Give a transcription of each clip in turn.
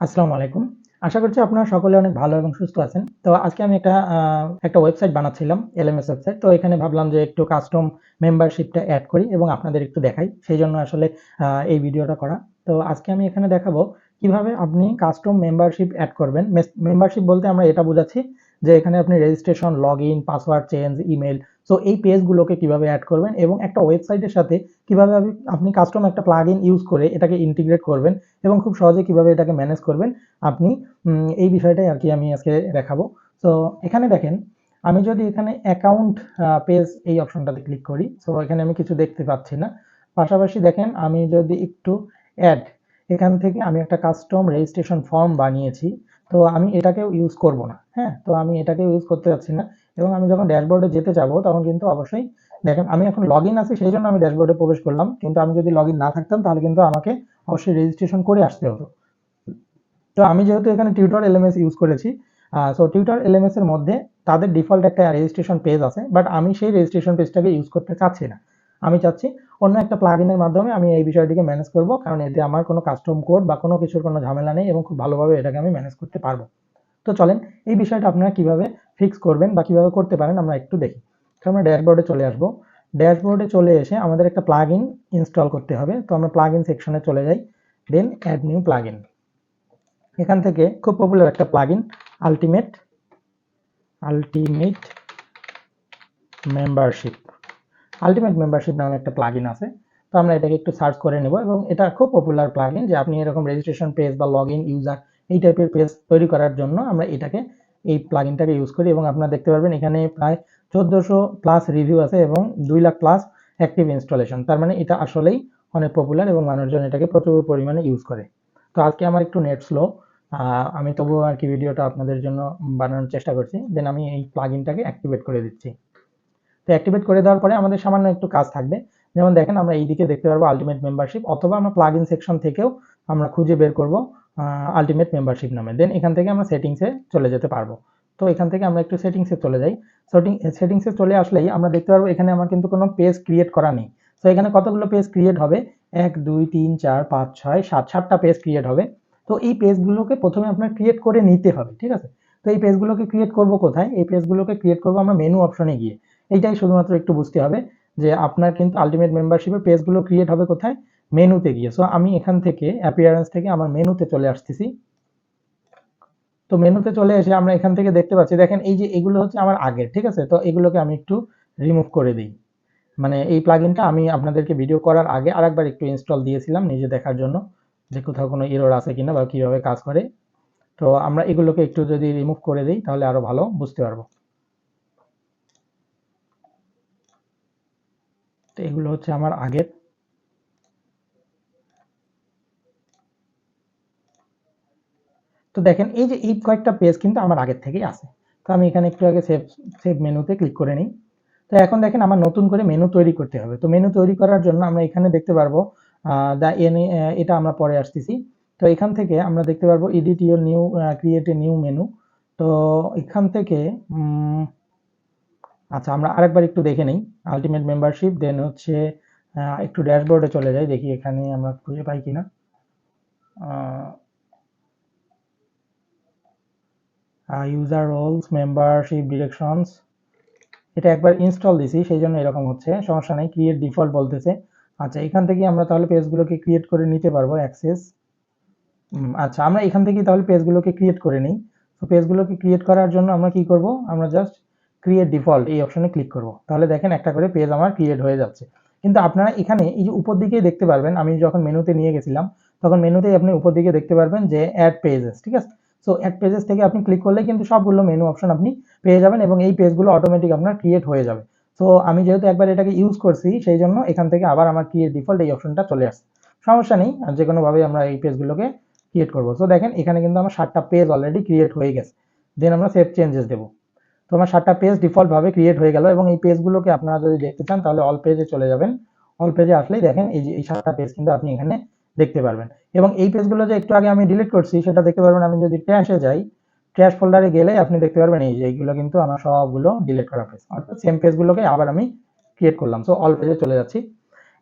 আসসালামু আলাইকুম। আশা করছি আপনারা সকলে অনেক ভালো এবং সুস্থ আছেন। তো আজকে আমি একটা ওয়েবসাইট বানাচ্ছিলাম, এলএমএস ওয়েবসাইট। তো এখানে ভাবলাম যে একটু কাস্টম মেম্বারশিপটা এড করি এবং আপনাদের একটু দেখাই। সেইজন্য আসলে এই ভিডিওটা করা। তো আজকে আমি এখানে দেখাবো কিভাবে আপনি কাস্টম মেম্বারশিপ এড করবেন। মেম্বারশিপ বলতে আমরা এটা বোঝাচ্ছি যে এখানে আপনি registration, login, password change, email, so এই পেজগুলোকে কিভাবে এড করবেন এবং একটা ওয়েবসাইটের সাথে কিভাবে আপনি কাস্টম একটা প্লাগইন ইউজ করে এটাকে ইন্টিগ্রেট করবেন এবং খুব সহজে কিভাবে এটাকে ম্যানেজ করবেন আপনি এই বিষয়টাই আর কি আমি আজকে দেখাবো। তো এখানে দেখেন, আমি যদি এখানে অ্যাকাউন্ট পেজ এই অপশনটাতে ক্লিক করি, সো এখানে আমি কিছু দেখতে পাচ্ছি না। পাশাপাশি দেখেন, আমি যদি একটু অ্যাড, এখান থেকে আমি একটা কাস্টম রেজিস্ট্রেশন ফর্ম বানিয়েছি। তো আমি এটাকেও ইউজ করব না, হ্যাঁ, তো আমি এটাকে ইউজ করতে যাচ্ছি না। এবং আমি যখন ড্যাশবোর্ডে যেতে যাবো তখন কিন্তু অবশ্যই দেখেন, আমি এখন লগ ইন আছি, সেই জন্য আমি ড্যাশবোর্ডে প্রবেশ করলাম। কিন্তু আমি যদি লগ ইন না থাকতাম তাহলে কিন্তু আমাকে অবশ্যই রেজিস্ট্রেশন করে আসতে হতো। তো আমি যেহেতু এখানে টিউটর এলএমএস ইউজ করেছি, সো টিউটর এলএমএস এর মধ্যে তাদের ডিফল্ট একটা রেজিস্ট্রেশন পেজ আছে, বাট আমি সেই রেজিস্ট্রেশন পেজটাকে ইউজ করতে চাচ্ছি না। আমি চাচ্ছি অন্য একটা প্লাগইনের মাধ্যমে আমি এই বিষয়টিকে ম্যানেজ করব, কারণ এতে আমার কোনো কাস্টম কোড বা কোনো কিছুর কোনো ঝামেলা নেই এবং খুব ভালোভাবে এটাকে আমি ম্যানেজ করতে পারবো। তো চলেন, এই বিষয়টা আপনারা কিভাবে ফিক্স করবেন বা কিভাবে করতে পারেন আমরা একটু দেখি। তো আমরা ড্যাশবোর্ডে চলে আসবো। ড্যাশবোর্ডে চলে এসে আমাদের একটা প্লাগইন ইনস্টল করতে হবে। তো আমরা প্লাগইন সেকশনে চলে যাই, দেন অ্যাড নিউ প্লাগইন। এখান থেকে খুব পপুলার একটা plugin, ultimate ultimate membership ultimate membership নামে একটা প্লাগইন আছে। তো আমরা এটাকে একটু সার্চ করে নেব এবং এটা খুব পপুলার প্লাগইন যে আপনি এরকম রেজিস্ট্রেশন পেজ বা লগ ইন ইউজার এই টাইপের পেজ তৈরি করার জন্য আমরা এই প্লাগইনটাকে ইউজ করি। এবং আপনারা দেখতে পারবেন এখানে প্রায় 1400 প্লাস রিভিউ আছে এবং 2 লাখ প্লাস অ্যাক্টিভ ইনস্টলেশন। তার মানে এটা আসলেই অনেক পপুলার এবং মানুষজন এটাকে প্রচুর পরিমাণে ইউজ করে। তো আজকে আমার একটু নেট স্লো, আমি তবুও আর কি ভিডিওটা আপনাদের জন্য বানানোর চেষ্টা করছি। দেন আমি এই প্লাগইনটাকে অ্যাক্টিভেট করে দিচ্ছি। তো অ্যাক্টিভেট করে দেওয়ার পরে আমাদের সামান্য একটু কাজ থাকবে। যেমন দেখেন, আমরা এইদিকে দেখতে পারবো আলটিমেট মেম্বারশিপ, অথবা আমরা প্লাগইন সেকশন থেকেও আমরা খুঁজে বের করব আলটিমেট মেম্বারশিপ নামে। দেন এখান থেকে আমরা সেটিংসে চলে যেতে পারবো। তো এখান থেকে আমরা একটু সেটিংসে চলে যাই। সেটিংসে চলে আসলেই আমরা দেখতে পারবো এখানে আমার কিন্তু কোনো পেজ ক্রিয়েট করা নেই। তো এখানে কতগুলো পেজ ক্রিয়েট হবে, 1 2 3 4 5 6 7, 7টা পেজ ক্রিয়েট হবে। তো এই পেজগুলোকে প্রথমে আপনার ক্রিয়েট করে নিতে হবে, ঠিক আছে। তো এই পেজগুলোকে ক্রিয়েট করব কোথায়? এই পেজগুলোকে ক্রিয়েট করব আমরা মেনু অপশনে গিয়ে। এইটাই শুধুমাত্র একটু বুঝতে হবে যে আপনার কিন্তু আলটিমেট মেম্বারশিপের পেজগুলো ক্রিয়েট হবে কোথায়? মেনুতে গিয়ে। সো আমি এখান থেকে অ্যাপিয়ারেন্স থেকে আমার মেনুতে চলে আসতেছি। তো মেনুতে চলে এসে আমরা এখান থেকে দেখতে পাচ্ছি, দেখেন এই যে এগুলো হচ্ছে আমার আগের, ঠিক আছে। তো এগুলোকে আমি একটু রিমুভ করে দিই। মানে এই প্লাগইনটা আমি আপনাদেরকে ভিডিও করার আগে আরেকবার একটু ইনস্টল দিয়েছিলাম নিজে দেখার জন্য যে কোথাও কোনো এরর আছে কিনা বা কিভাবে কাজ করে। তো আমরা এগুলোকে একটু যদি রিমুভ করে দিই তাহলে আরো ভালো বুঝতে পারবো। তো এগুলো হচ্ছে আমার আগের। তো দেখেন এই যে এই কয়েকটা পেজ কিন্তু আমার আগের থেকেই আছে। তো আমি এখানে একটু আগে সেভ সেভ মেনুতে ক্লিক করে নিই। তো এখন দেখেন আমার নতুন করে মেনু তৈরি করতে হবে। তো মেনু তৈরি করার জন্য আমরা এখানে দেখতে পারবো এটা আমরা পরে আসতেছি। তো এখান থেকে আমরা দেখতে পারবো edit your new, create a new menu. তো এখান থেকে আচ্ছা, আমরা আরেকবার একটু দেখে নিই আলটিমেট মেম্বারশিপ। দেন হচ্ছে একটু ড্যাশবোর্ডে চলে যাই, দেখি এখানে আমরা খুঁজে পাই কিনা। ইউজার রোলস, মেম্বারশিপ ডিরেকশনস, এটা একবার ইনস্টল দিছি সেই জন্য এরকম হচ্ছে, সমস্যা নেই। ক্রিয়েট ডিফল্ট বলতেছে। আচ্ছা, এখান থেকে আমরা তাহলে পেজগুলোকে ক্রিয়েট করে নিতে পারবো, অ্যাক্সেস। আচ্ছা, আমরা এখান থেকে তাহলে পেজগুলোকে ক্রিয়েট করে নিই। তো পেজগুলোকে ক্রিয়েট করার জন্য আমরা কি করব, আমরা জাস্ট ক্রিয়েট ডিফল্ট এই অপশনে ক্লিক করব। তাহলে দেখেন একটা করে পেজ আমার ক্রিয়েট হয়ে যাচ্ছে। কিন্তু আপনারা এখানে এই যে উপর দিকে দেখতে পারবেন, আমি যখন মেনুতে নিয়ে গেছিলাম তখন মেনুতেই আপনি উপর দিকে দেখতে পারবেন যে অ্যাড পেজেস, ঠিক আছে। সো অ্যাড পেজেস থেকে আপনি ক্লিক করলে কিন্তু সবগুলো মেনু অপশন আপনি পেয়ে যাবেন এবং এই পেজগুলো অটোমেটিক আপনার ক্রিয়েট হয়ে যাবে। তো আমি যেহেতু একবার এটাকে ইউজ করছি সেই জন্য এখান থেকে আবার আমার ক্রিয়েট ডিফল্ট এই অপশনটা চলে আসছে। সমস্যা নেই, আর যে কোনোভাবে আমরা এই পেজগুলোকে ক্রিয়েট করবো। তো দেখেন এখানে কিন্তু আমার 7টা পেজ অলরেডি ক্রিয়েট হয়ে গেছে। দেন আমরা সেভ চেঞ্জেস দেবো। তো আমার 7টা পেজ ডিফল্ট ভাবে ক্রিয়েট হয়ে গেল এবং এই পেজগুলোকে আপনারা যদি দেখতে চান তাহলে অল পেজে চলে যাবেন। অল পেজে আসলেই দেখেন এই যে এই 7টা পেজ কিন্তু আপনি এখানে দেখতে পারবেন। এবং এই পেজগুলো যে একটু আগে আমি ডিলিট করছি সেটা দেখতে পারবেন। আমি যদি ট্র্যাশে যাই, ট্র্যাশ ফোল্ডারে গেলে আপনি দেখতে পারবেন এই যে এইগুলো কিন্তু আমার সবগুলো ডিলিট করা পেজ, অর্থাৎ সেম পেজগুলোকে আবার আমি ক্রিয়েট করলাম। সো অল পেজে চলে যাচ্ছি।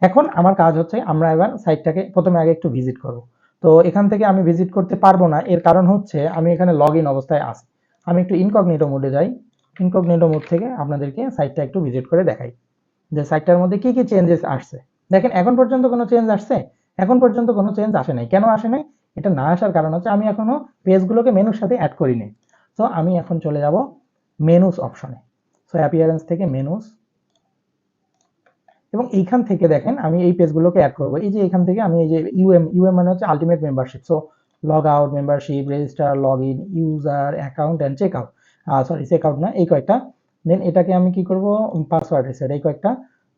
এখন আমার কাজ হচ্ছে আমরা এবার সাইটটাকে প্রথমে আগে একটু ভিজিট করব। তো এখান থেকে আমি ভিজিট করতে পারবো না, এর কারণ হচ্ছে আমি এখানে লগ ইন অবস্থায় আছি। আমি একটু ইনকগনিটো মোডে যাই, ইনকগনিটো মোড থেকে আপনাদেরকে সাইটটা একটু ভিজিট করে দেখাই যে সাইটটার মধ্যে কি কি চেঞ্জেস আসছে। দেখেন এখন পর্যন্ত কোনো চেঞ্জ আসছে? এখন পর্যন্ত কোনো চেঞ্জ আসে নাই। কেন আসে নাই? এটা না আসার কারণ হচ্ছে আমি এখনো পেজগুলোকে মেনুর সাথে অ্যাড করিনি। তো আমি এখন চলে যাব মেনুস অপশনে। সো অ্যাপিয়ারেন্স থেকে মেনুস, এবং এইখান থেকে দেখেন আমি এই পেজগুলোকে অ্যাড করব। এই যে এখান থেকে আমি এই যে ইউএম মানে হচ্ছে ultimate membership. So log out, membership, register, log in, user, account and check out, sorry check out না, এই কয়েকটা। দেন এটাকে আমি কি করব, পাসওয়ার্ড রিসেট, এই কয়েকটা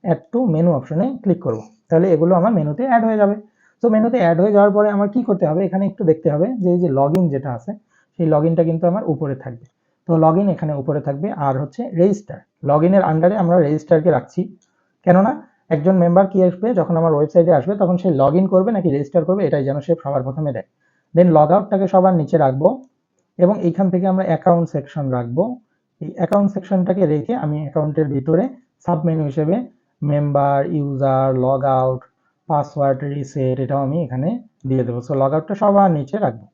অ্যাড টু মেনু অপশনে ক্লিক করব। তাহলে এগুলো আমার মেনুতে অ্যাড হয়ে যাবে। সো মেনুতে অ্যাড হয়ে যাওয়ার পরে আমার কি করতে হবে, এখানে একটু দেখতে হবে যে এই যে লগ ইন যেটা আছে সেই লগ ইনটা কিন্তু আমার উপরে থাকবে। তো লগ ইন এখানে উপরে থাকবে, আর হচ্ছে রেজিস্টার, লগ ইনের আন্ডারে আমরা রেজিস্টারকে রাখছি। কেননা একজন মেম্বার কি আসবে, যখন আমার ওয়েবসাইটে আসবে তখন সে লগ ইন করবে নাকি রেজিস্টার করবে, এটাই যেন সে সবার প্রথমে দেয়। দেন লগ আউটটাকে সবার নিচে রাখবো, এবং এইখান থেকে আমরা অ্যাকাউন্ট সেকশন রাখবো। এই অ্যাকাউন্ট সেকশনটাকে রেখে আমি অ্যাকাউন্টের ভিতরে সাব মেনু হিসেবে member, user, log out, password reset, এটাও আমি এখানে দিয়ে দেবো। সো লগ আউটটা সবার নিচে রাখবো।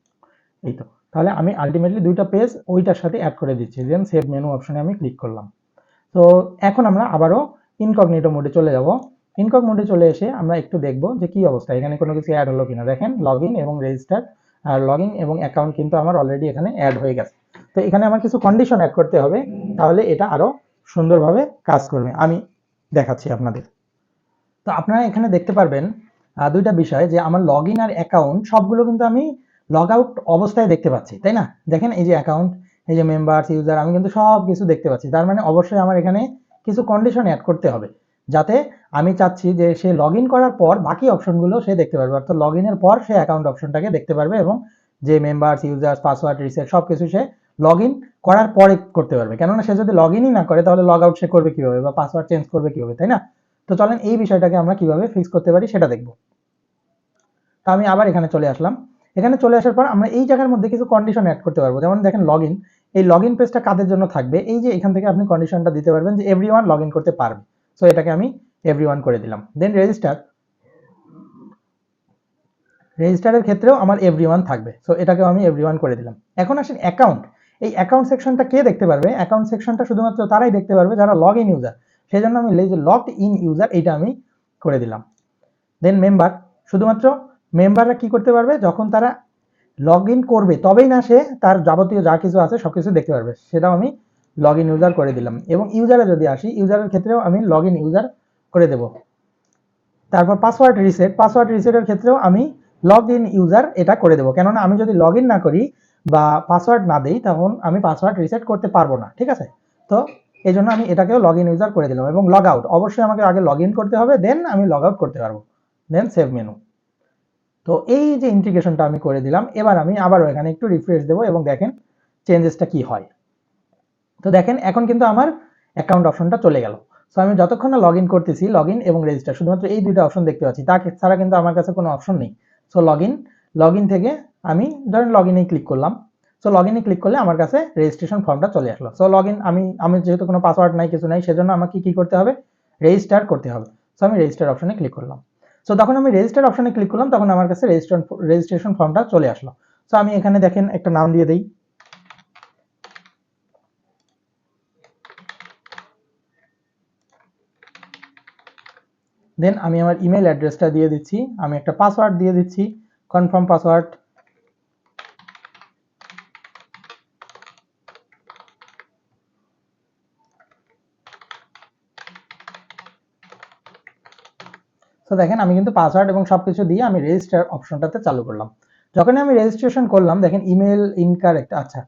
এই তো, তাহলে আমি আলটিমেটলি দুইটা পেজ ওইটার সাথে অ্যাড করে দিচ্ছি। দেন সেভ মেনু অপশনে আমি ক্লিক করলাম। তো এখন আমরা আবারও ইনকগনিটো মোডে চলে যাব। ইনকগ মোডে চলে এসে আমরা একটু দেখব যে কি অবস্থা, এখানে কোনো কিছু অ্যাড হলো কিনা। দেখেন লগইন এবং রেজিস্টার, আর লগইন এবং অ্যাকাউন্ট কিন্তু আমার অলরেডি এখানে অ্যাড হয়ে গেছে। তো এখানে আমার কিছু কন্ডিশন অ্যাড করতে হবে, তাহলে এটা আরো সুন্দরভাবে কাজ করবে। আমি দেখাচ্ছি আপনাদের। তো আপনারা এখানে দেখতে পারবেন দুইটা বিষয়, যে আমার লগইন আর অ্যাকাউন্ট সবগুলো কিন্তু আমি লগ আউট অবস্থায় দেখতে পাচ্ছি, তাই না? দেখেন এই যে অ্যাকাউন্ট, এই যে মেম্বারস, ইউজার, আমি কিন্তু সব কিছু দেখতে পাচ্ছি। তার মানে অবশ্যই আমার এখানে কিছু কন্ডিশন অ্যাড করতে হবে, যাতে আমি চাচ্ছি যে সে লগ ইন করার পর বাকি অপশনগুলো সে দেখতে পারবে, অর্থাৎ লগ ইনের পর সে অ্যাকাউন্ট অপশনটাকে দেখতে পারবে, এবং যে মেম্বারস, ইউজার্স, পাসওয়ার্ড রিসেট সব কিছু সে লগ ইন করার পরে করতে পারবে। কেননা সে যদি লগ ইনই না করে তাহলে লগ আউট সে করবে কিভাবে, বা পাসওয়ার্ড চেঞ্জ করবে কিভাবে, তাই না? তো চলেন এই বিষয়টাকে আমরা কিভাবে ফিক্স করতে পারি সেটা দেখব। তো আমি আবার এখানে চলে আসলাম। এখানে চলে আসার পর আমরা এই জায়গার মধ্যে কিছু কন্ডিশন অ্যাড করতে পারবো। যেমন দেখেন লগইন, এই লগইন পেজটা কাদের জন্য থাকবে, এই যে এখান থেকে আপনি কন্ডিশনটা দিতে পারবেন যে এভরিওয়ান লগইন করতে পারবে। সো এটাকে আমি এভরিওয়ান করে দিলাম। দেন রেজিস্টার, রেজিস্টারের ক্ষেত্রেও আমার এভরিওয়ান থাকবে। সো এটাকেও আমি এভরিওয়ান করে দিলাম। এখন আসেন অ্যাকাউন্ট। এই অ্যাকাউন্ট সেকশনটা কে দেখতে পারবে? অ্যাকাউন্ট সেকশনটা শুধুমাত্র তারাই দেখতে পারবে যারা লগ ইন ইউজার। সেই জন্য আমি এই যে লগড ইন ইউজার এইটা আমি করে দিলাম। দেন মেম্বার, শুধুমাত্র মেম্বাররা কি করতে পারবে, যখন তারা লগ ইন করবে তবেই না সে তার যাবতীয় যা কিছু আছে সবকিছু দেখতে পারবে, সেটাও আমি লগ ইন ইউজার করে দিলাম। এবং ইউজারে যদি আসি, ইউজারের ক্ষেত্রেও আমি লগ ইন ইউজার করে দেব। তারপর পাসওয়ার্ড রিসেট, পাসওয়ার্ড রিসেটের ক্ষেত্রেও আমি লগ ইন ইউজার এটা করে দেবো। কেননা আমি যদি লগ ইন না করি বা পাসওয়ার্ড না দিই তখন আমি পাসওয়ার্ড রিসেট করতে পারবো না, ঠিক আছে? তো এই জন্য আমি এটাকেও লগ ইন ইউজার করে দিলাম। এবং লগ আউট, অবশ্যই আমাকে আগে লগ ইন করতে হবে, দেন আমি লগ আউট করতে পারবো। দেন সেভ মেনু। তো এই যে ইন্টিগ্রেশনটা আমি করে দিলাম, এবার আমি আবারও এখানে একটু রিফ্রেশ দেবো এবং দেখেন চেঞ্জেসটা কি হয়। তো দেখেন এখন কিন্তু আমার অ্যাকাউন্ট অপশনটা চলে গেল। সো আমি যতক্ষণ না লগ ইন করতেছি, লগ ইন এবং রেজিস্টার শুধুমাত্র এই দুইটা অপশন দেখতে পাচ্ছি, তাছাড়া কিন্তু আমার কাছে কোনো অপশন নেই। সো লগ ইন থেকে আমি ধরেন লগ ইনে ক্লিক করলাম। সো লগ ইনে ক্লিক করলে আমার কাছে রেজিস্ট্রেশন ফর্মটা চলে আসলো। সো লগ ইন, আমি যেহেতু কোনো পাসওয়ার্ড নাই, কিছু নাই, সেজন্য আমাকে কি করতে হবে, রেজিস্টার করতে হবে। সো আমি রেজিস্টার অপশনে ক্লিক করলাম। সো তখন আমি রেজিস্টার অপশনে ক্লিক করলাম, তখন আমার কাছে রেজিস্ট্রেশন ফর্মটা চলে আসলো। সো আমি এখানে দেখেন একটা নাম দিয়ে দিই। দেন আমি আমার ইমেল অ্যাড্রেসটা দিয়ে দিচ্ছি, আমি একটা পাসওয়ার্ড দিয়ে দিচ্ছি, কনফার্ম পাসওয়ার্ড। তো দেখেন আমি কিন্তু পাসওয়ার্ড এবং সবকিছু দিয়ে আমি রেজিস্টার অপশনটাতে চালু করলাম। যখনই আমি রেজিস্ট্রেশন করলাম দেখেন ইমেল ইনকারেক্ট। আচ্ছা,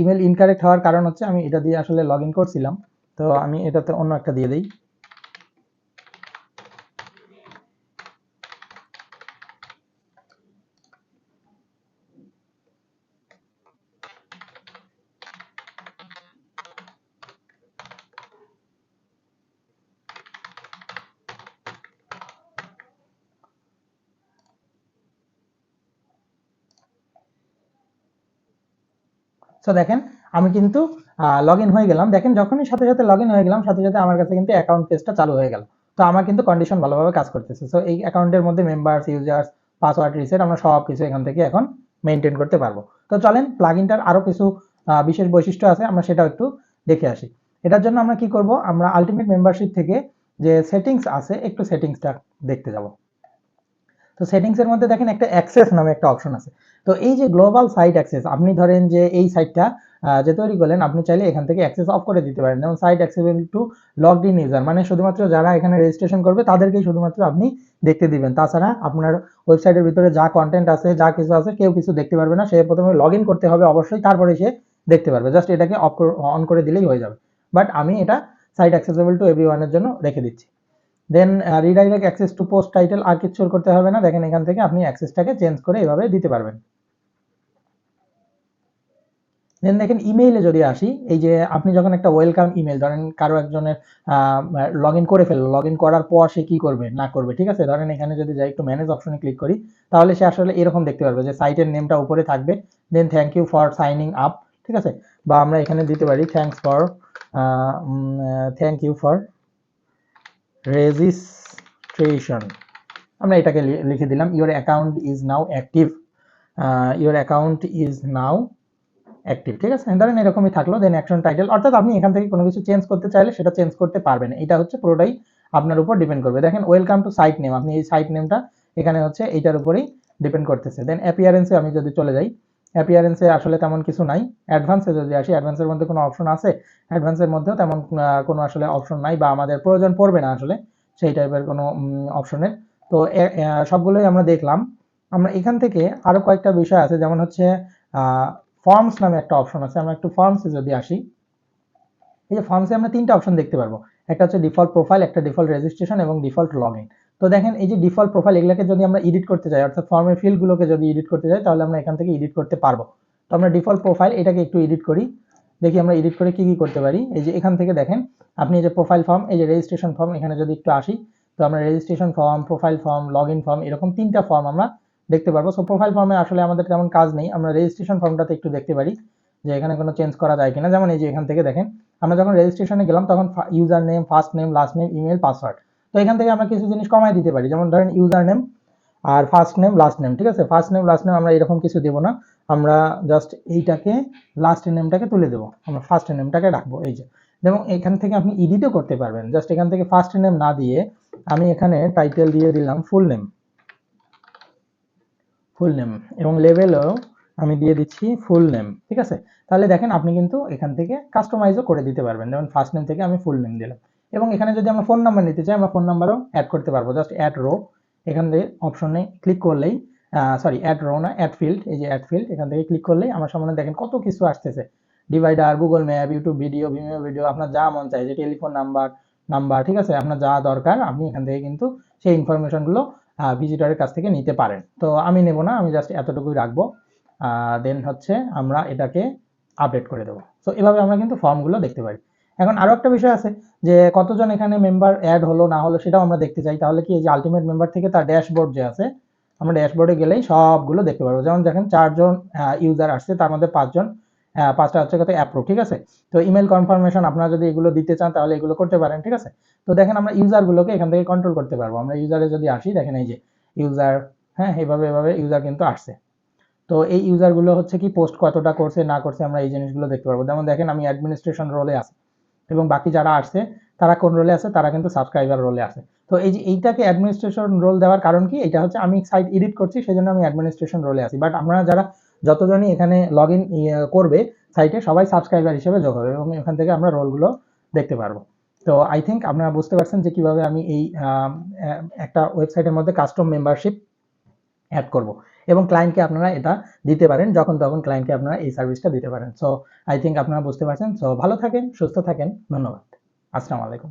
ইমেল ইনকারেক্ট হওয়ার কারণ হচ্ছে আমি এটা দিয়ে আসলে লগ ইন করছিলাম, তো আমি এটাতে অন্য একটা দিয়ে দিই। সো দেখেন আমি কিন্তু লগ ইন হয়ে গেলাম। দেখেন যখনই সাথে সাথে লগ ইন হয়ে গেলাম, সাথে সাথে আমার কাছে কিন্তু অ্যাকাউন্ট পেজটা চালু হয়ে গেল। তো আমার কিন্তু কন্ডিশন ভালোভাবে কাজ করতেছে। সো এই অ্যাকাউন্টের মধ্যে মেম্বার্স, ইউজার্স, পাসওয়ার্ড রিসেট, আমরা সব কিছু এখান থেকে এখন মেনটেন করতে পারবো। তো চলেন প্লাগইনটার আরো কিছু বিশেষ বৈশিষ্ট্য আছে, আমরা সেটাও একটু দেখে আসি। এটার জন্য আমরা কি করব, আমরা আলটিমেট মেম্বারশিপ থেকে যে সেটিংস আছে একটু সেটিংসটা দেখতে যাব। তো সেটিংস এর মধ্যে দেখেন একটা অ্যাক্সেস নামে একটা অপশন আছে। তো এই যে গ্লোবাল সাইট অ্যাক্সেস, আপনি ধরেন যে এই সাইটটা যে তৈরি করলেন, আপনি চাইলে এখান থেকে অ্যাক্সেস অফ করে দিতে পারেন। যেমন site accessible to logged in user, মানে শুধুমাত্র যারা এখানে রেজিস্ট্রেশন করবে তাদেরকেই শুধুমাত্র আপনি দেখতে দিবেন। তাছাড়া আপনার ওয়েবসাইটের ভিতরে যা কন্টেন্ট আছে, যা কিছু আছে, কেউ কিছু দেখতে পারবে না। সে প্রথমে লগ ইন করতে হবে অবশ্যই, তারপরে সে দেখতে পারবে। জাস্ট এটাকে অন করে দিলেই হয়ে যাবে। বাট আমি এটা সাইট অ্যাক্সেসেবল টু এভরিওয়ানের জন্য রেখে দিচ্ছি। Then redirect access to post title, আর কিছু করতে হবে না। দেখেন এখান থেকে আপনি অ্যাক্সেসটাকে চেঞ্জ করে এভাবে দিতে পারবেন। দেন দেখেন ইমেইলে যদি আসি, এই যে আপনি যখন একটা ওয়েলকাম ইমেল, ধরেন কারো একজনের লগ ইন করে ফেললো, লগ ইন করার পর সে কি করবে না করবে, ঠিক আছে, ধরেন এখানে যদি যাই একটু ম্যানেজ অপশনে ক্লিক করি, তাহলে সে আসলে এরকম দেখতে পারবে যে সাইটের নেমটা উপরে থাকবে, then thank you for signing up, ঠিক আছে, বা আমরা এখানে দিতে পারি থ্যাংক ইউ ফর রেজিস্ট্রেশন, আমরা এটাকে লিখে দিলাম। Your account is now active, your account is now active, ঠিক আছে, ধরেন এরকমই থাকলো। দেন অ্যাকশন টাইটেল, অর্থাৎ আপনি এখান থেকে কোনো কিছু চেঞ্জ করতে চাইলে সেটা চেঞ্জ করতে পারবেন। এটা হচ্ছে পুরোটাই আপনার উপর ডিপেন্ড করবে। দেখেন ওয়েলকাম টু সাইট নেম, আপনি এই সাইট নেমটা এখানে হচ্ছে এইটার উপরেই ডিপেন্ড করতেছে। দেন অ্যাপিয়ারেন্সে আমি যদি চলে যাই, অ্যাপিয়ারেন্সে আসলে তেমন কিছু নাই। অ্যাডভান্সে যদি আসি, অ্যাডভান্সের মধ্যে কোনো অপশন আছে? অ্যাডভান্সের মধ্যেও তেমন কোনো আসলে অপশন নাই, বা আমাদের প্রয়োজন পড়বে না আসলে সেই টাইপের কোনো অপশনের। তো সবগুলোই আমরা দেখলাম। আমরা এখান থেকে আরো কয়েকটা বিষয় আছে, যেমন হচ্ছে ফর্মস নামে একটা অপশন আছে। আমরা একটু ফর্মসে যদি আসি, এই যে ফর্মসে আমরা তিনটা অপশন দেখতে পারবো। একটা হচ্ছে ডিফল্ট প্রোফাইল, একটা ডিফল্ট রেজিস্ট্রেশন এবং ডিফল্ট লগ ইন। তো দেখেন এই যে ডিফল্ট প্রোফাইল, এগুলোকে যদি আমরা এডিট করতে চাই, অর্থাৎ ফর্মের ফিল্ডগুলোকে যদি এডিট করতে চাই, তাহলে আমরা এখান থেকে এডিট করতে পারবো। তো আমরা ডিফল্ট প্রোফাইল এটাকে একটু এডিট করি, দেখি আমরা এডিট করে কি কি করতে পারি। এই যে এখান থেকে দেখেন আপনি এই যে প্রোফাইল ফর্ম, এই যে রেজিস্ট্রেশন ফর্ম, এখানে যদি একটু আসি, তো আমরা registration form, profile form, log in form, এরকম তিনটা ফর্ম আমরা দেখতে পারবো। সো প্রোফাইল ফর্মে আসলে আমাদের তেমন কাজ নেই, আমরা রেজিস্ট্রেশন ফর্মটাতে একটু দেখতে পারি যে এখানে কোনো চেঞ্জ করা যায় কিনা। যেমন এই যে এখান থেকে দেখেন আমরা যখন রেজিস্ট্রেশনে গেলাম, তখন user name, first name, last name, email, password. তো এখান থেকে আমরা কিছু জিনিস কমাই দিতে পারি, যেমন ধরেন ইউজার নেম আর ফার্স্ট নেম, লাস্ট নেম, ঠিক আছে, ফার্স্ট নেম, লাস্ট নেম আমরা এরকম কিছু দেবো না, আমরা জাস্ট এইটাকে লাস্ট নেমটাকে তুলে দেবো, আমরা ফার্স্ট নেমটাকে রাখবো। এই যে এবং এখান থেকে আপনি এডিটও করতে পারবেন। জাস্ট এখান থেকে ফার্স্ট নেম না দিয়ে আমি এখানে টাইটেল দিয়ে দিলাম ফুল নেম, ফুল নেম, এবং লেভেলও আমি দিয়ে দিচ্ছি ফুল নেম, ঠিক আছে। তাহলে দেখেন আপনি কিন্তু এখান থেকে কাস্টমাইজও করে দিতে পারবেন। যেমন ফার্স্ট নেম থেকে আমি ফুল নেম দিলাম, এবং এখানে যদি আমরা ফোন নাম্বার নিতে চাই, আমরা ফোন নাম্বারও অ্যাড করতে পারবো। জাস্ট অ্যাড রো, এখান থেকে অপশনে ক্লিক করলেই, সরি অ্যাড রো না, অ্যাড ফিল্ড, এই যে অ্যাড ফিল্ড, এখান থেকে ক্লিক করলেই আমার সামনে দেখেন কত কিছু আসতেছে। Divider, Google map, YouTube video, Vimeo video, আপনার যা মন চায়, যে টেলিফোন নাম্বার, ঠিক আছে, আপনার যা দরকার আপনি এখান থেকে কিন্তু সেই ইনফরমেশনগুলো ভিজিটরের কাছ থেকে নিতে পারেন। তো আমি নেব না, আমি জাস্ট এতটুকুই রাখবো। দেন হচ্ছে আমরা এটাকে আপডেট করে দেবো। তো এভাবে আমরা কিন্তু ফর্মগুলো দেখতে পারি। এখন আরো একটা বিষয় আছে, যে কতজন এখানে মেম্বার অ্যাড হলো না হলো সেটাও আমরা দেখতে চাই। তাহলে কি, এই যে আলটিমেট মেম্বার থেকে তার ড্যাশবোর্ড যে আছে, আমরা ড্যাশবোর্ডে গেলেই সবগুলো দেখতে পারবো। যেমন দেখেন 4 জন ইউজার আসছে, তার মধ্যে 5 জন, 5টা হচ্ছে কত অ্যাপ্রুভ, ঠিক আছে। তো ইমেল কনফার্মেশন আপনারা যদি এগুলো দিতে চান তাহলে এগুলো করতে পারেন, ঠিক আছে। তো দেখেন আমরা ইউজারগুলোকে এখান থেকে কন্ট্রোল করতে পারবো। আমরা ইউজারে যদি আসি, দেখেন এই যে ইউজার, হ্যাঁ, এভাবে ইউজার কিন্তু আসছে। তো এই ইউজারগুলো হচ্ছে কি পোস্ট কতটা করছে না করছে, আমরা এই জিনিসগুলো দেখতে পারবো। যেমন দেখেন আমি অ্যাডমিনিস্ট্রেশন রোলে আছি, এবং বাকি যারা আসছে তারা কোন রোলে আছে, তারা কিন্তু সাবস্ক্রাইবার রোলে আছে। তো এই যে এইটাকে অ্যাডমিনিস্ট্রেশন রোল দেওয়ার কারণ কি, এটা হচ্ছে আমি সাইট এডিট করছি, সেজন্য আমি অ্যাডমিনিস্ট্রেশন রোলে আছি। বাট আমরা যারা যতজনই এখানে লগ ইন করবে সাইটে, সবাই সাবস্ক্রাইবার হিসেবে যোগ হবে, এবং এখান থেকে আমরা রোলগুলো দেখতে পারবো। তো আই থিঙ্ক আপনারা বুঝতে পারছেন যে কিভাবে আমি এই একটা ওয়েবসাইটের মধ্যে কাস্টম মেম্বারশিপ অ্যাড করব, এবং ক্লায়েন্টকে আপনারা এটা দিতে পারেন, যখন তখন ক্লায়েন্টকে আপনারা এই সার্ভিসটা দিতে পারেন। সো আই থিঙ্ক আপনারা বুঝতে পারছেন। সো ভালো থাকেন, সুস্থ থাকেন, ধন্যবাদ, আসসালামু আলাইকুম।